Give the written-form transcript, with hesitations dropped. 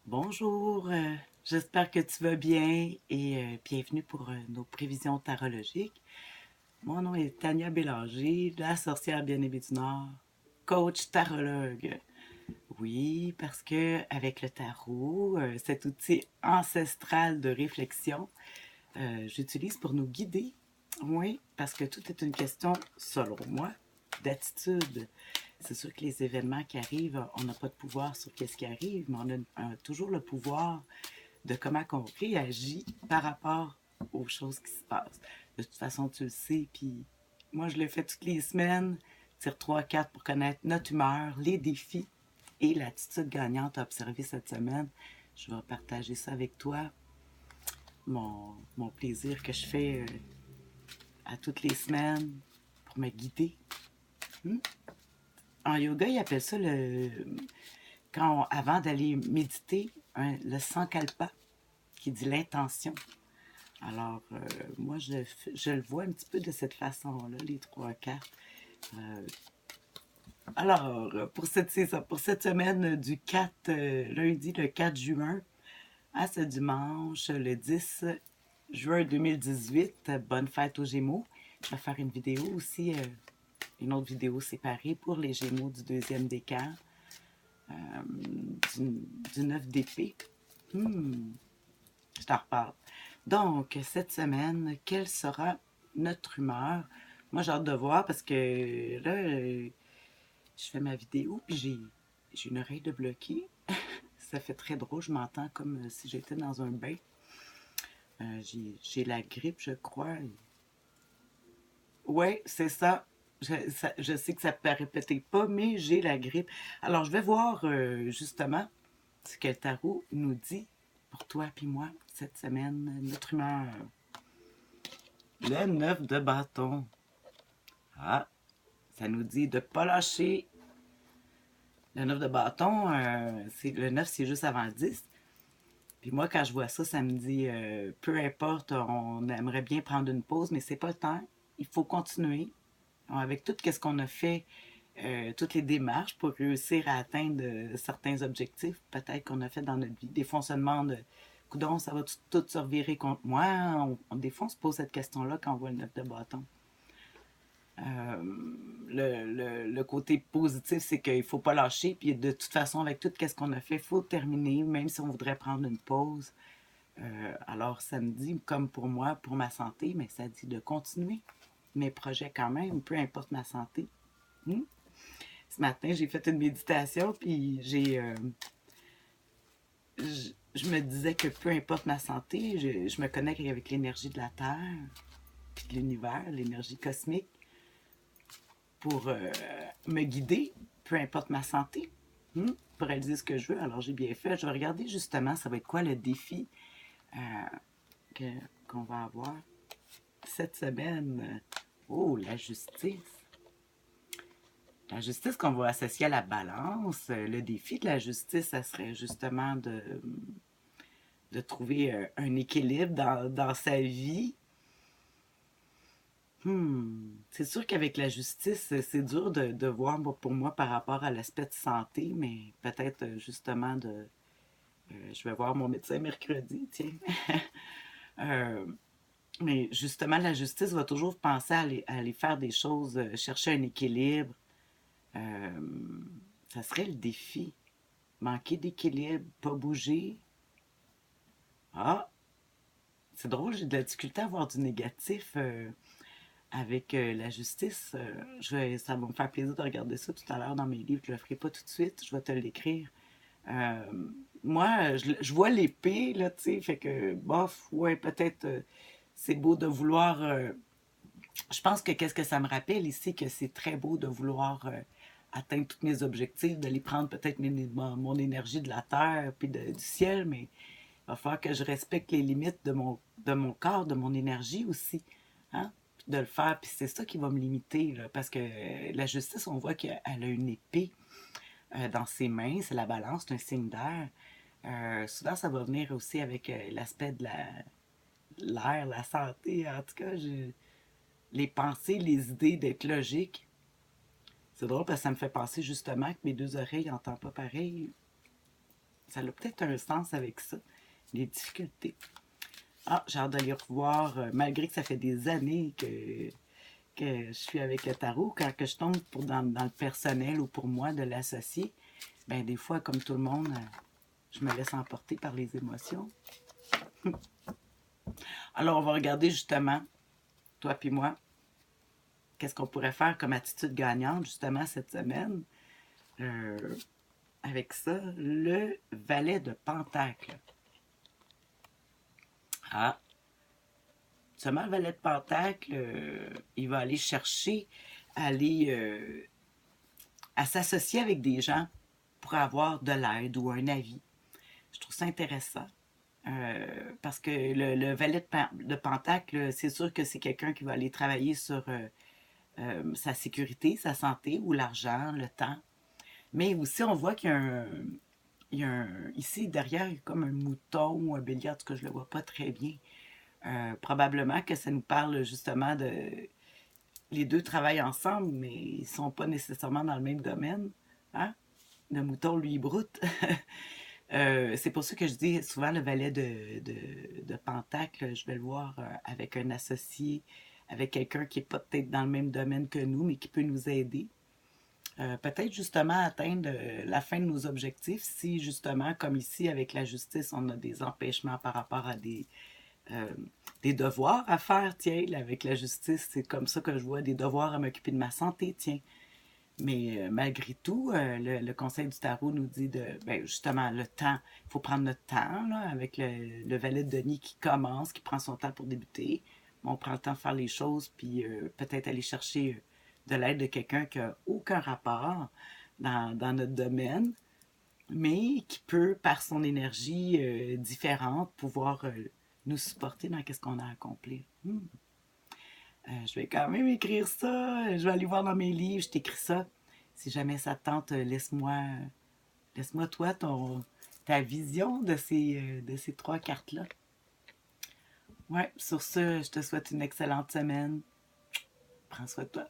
Bonjour, j'espère que tu vas bien et bienvenue pour nos prévisions tarologiques. Mon nom est Tania Bélanger, la sorcière bien-aimée du Nord, coach tarologue. Oui, parce que avec le tarot, cet outil ancestral de réflexion, j'utilise pour nous guider. Oui, parce que tout est une question, selon moi, d'attitude. C'est sûr que les événements qui arrivent, on n'a pas de pouvoir sur ce qui arrive, mais on a toujours le pouvoir de comment on réagit par rapport aux choses qui se passent. De toute façon, tu le sais, puis moi, je le fais toutes les semaines. Tire 3 4 pour connaître notre humeur, les défis et l'attitude gagnante à observer cette semaine. Je vais partager ça avec toi, mon plaisir que je fais à toutes les semaines pour me guider. Hmm? En yoga, ils appellent ça avant d'aller méditer, le sankalpa, qui dit l'intention. Alors, moi, je le vois un petit peu de cette façon-là, les 3 4. Euh, alors, pour cette semaine du 4, lundi le 4 juin à ce dimanche, le 10 juin 2018, bonne fête aux Gémeaux. Je vais faire une vidéo aussi, une autre vidéo séparée pour les Gémeaux du deuxième décan, du 9 d'épée. Hmm, je t'en reparle. Donc, cette semaine, quelle sera notre humeur? Moi, j'ai hâte de voir parce que là, je fais ma vidéo puis j'ai une oreille de bloquée. Ça fait très drôle, je m'entends comme si j'étais dans un bain. J'ai la grippe, je crois. Oui, c'est ça. Je sais que ça ne paraît peut-être pas, mais j'ai la grippe. Alors, je vais voir justement ce que le tarot nous dit pour toi puis moi cette semaine, notre humeur. Le 9 de bâton. Ah, ça nous dit de ne pas lâcher. Le 9 de bâton, le 9 c'est juste avant le 10. Puis moi, quand je vois ça, ça me dit, peu importe, on aimerait bien prendre une pause, mais c'est pas le temps. Il faut continuer avec tout ce qu'on a fait, toutes les démarches pour réussir à atteindre certains objectifs, peut-être qu'on a fait dans notre vie. Des fois, on se demande, coudon, ça va tout se revirer contre moi. Des fois, on se pose cette question-là quand on voit le 9 de bâton. Le côté positif, c'est qu'il ne faut pas lâcher. Puis de toute façon, avec tout ce qu'on a fait, il faut terminer, même si on voudrait prendre une pause. Alors, ça me dit, comme pour moi, pour ma santé, mais ça dit de continuer mes projets quand même, peu importe ma santé. Hmm? Ce matin, j'ai fait une méditation, puis je me disais que peu importe ma santé, je me connecte avec l'énergie de la Terre, puis de l'univers, l'énergie cosmique, pour me guider, peu importe ma santé, pour réaliser ce que je veux. Alors, j'ai bien fait. Je vais regarder justement, ça va être quoi le défi euh, qu'on va avoir cette semaine. Oh, la justice. La justice qu'on va associer à la balance. Le défi de la justice, ça serait justement de trouver un équilibre dans sa vie. C'est sûr qu'avec la justice, c'est dur de voir pour moi par rapport à l'aspect de santé, mais peut-être justement je vais voir mon médecin mercredi, tiens. Euh, mais justement, la justice va toujours penser à aller faire des choses, chercher un équilibre. Euh, Ça serait le défi. Manquer d'équilibre, pas bouger. Ah, c'est drôle, j'ai de la difficulté à avoir du négatif avec la justice. Ça va me faire plaisir de regarder ça tout à l'heure dans mes livres. Je ne le ferai pas tout de suite, je vais te l'écrire. Euh, Moi, je vois l'épée, là, tu sais, fait que, bof, ouais, peut-être c'est beau de vouloir. Je pense que qu'est-ce que ça me rappelle ici, que c'est très beau de vouloir atteindre tous mes objectifs, d'aller prendre peut-être mon énergie de la terre puis du ciel, mais il va falloir que je respecte les limites de mon corps, de mon énergie aussi. Hein? Puis de le faire, puis c'est ça qui va me limiter, là, parce que la justice, on voit qu'elle a une épée dans ses mains, c'est la balance, c'est un signe d'air. Souvent, ça va venir aussi avec l'aspect de l'air, la santé. En tout cas, les pensées, les idées d'être logique. C'est drôle parce que ça me fait penser justement que mes deux oreilles n'entendent pas pareil. ça a peut-être un sens avec ça, les difficultés. Ah, j'ai hâte de les revoir, malgré que ça fait des années que je suis avec le tarot. Quand que je tombe dans le personnel ou pour moi de l'associer, ben des fois, comme tout le monde, je me laisse emporter par les émotions. Alors, on va regarder justement, toi puis moi, qu'est-ce qu'on pourrait faire comme attitude gagnante justement cette semaine. Euh, Avec ça, le valet de Pentacle. Ah, seulement le valet de Pentacle, il va aller chercher, aller à s'associer avec des gens pour avoir de l'aide ou un avis. Je trouve ça intéressant. Parce que le valet de Pentacle, c'est sûr que c'est quelqu'un qui va aller travailler sur sa sécurité, sa santé ou l'argent, le temps. Mais aussi, on voit ici, derrière, il y a comme un mouton ou un bélier, en tout cas, je ne le vois pas très bien. Probablement que ça nous parle justement de... Les deux travaillent ensemble, mais ils ne sont pas nécessairement dans le même domaine. Hein? Le mouton, lui, il broute. C'est pour ça que je dis souvent le valet de Pentacle, je vais le voir avec un associé, avec quelqu'un qui n'est pas peut-être dans le même domaine que nous, mais qui peut nous aider. Peut-être justement atteindre la fin de nos objectifs si justement, comme ici avec la justice, on a des empêchements par rapport à euh, des devoirs à faire. Tiens, avec la justice, c'est comme ça que je vois des devoirs à m'occuper de ma santé, tiens. Mais malgré tout, le Conseil du tarot nous dit de, ben, justement, le temps, il faut prendre notre temps, là, avec le valet de Denis qui commence, qui prend son temps pour débuter. On prend le temps de faire les choses, puis peut-être aller chercher de l'aide de quelqu'un qui n'a aucun rapport dans notre domaine, mais qui peut, par son énergie différente, pouvoir nous supporter dans ce qu'on a accompli. Je vais quand même écrire ça. Je vais aller voir dans mes livres. Je t'écris ça. Si jamais ça te tente, laisse-moi toi ta vision de ces trois cartes-là. Ouais, sur ce, je te souhaite une excellente semaine. Prends soin de toi.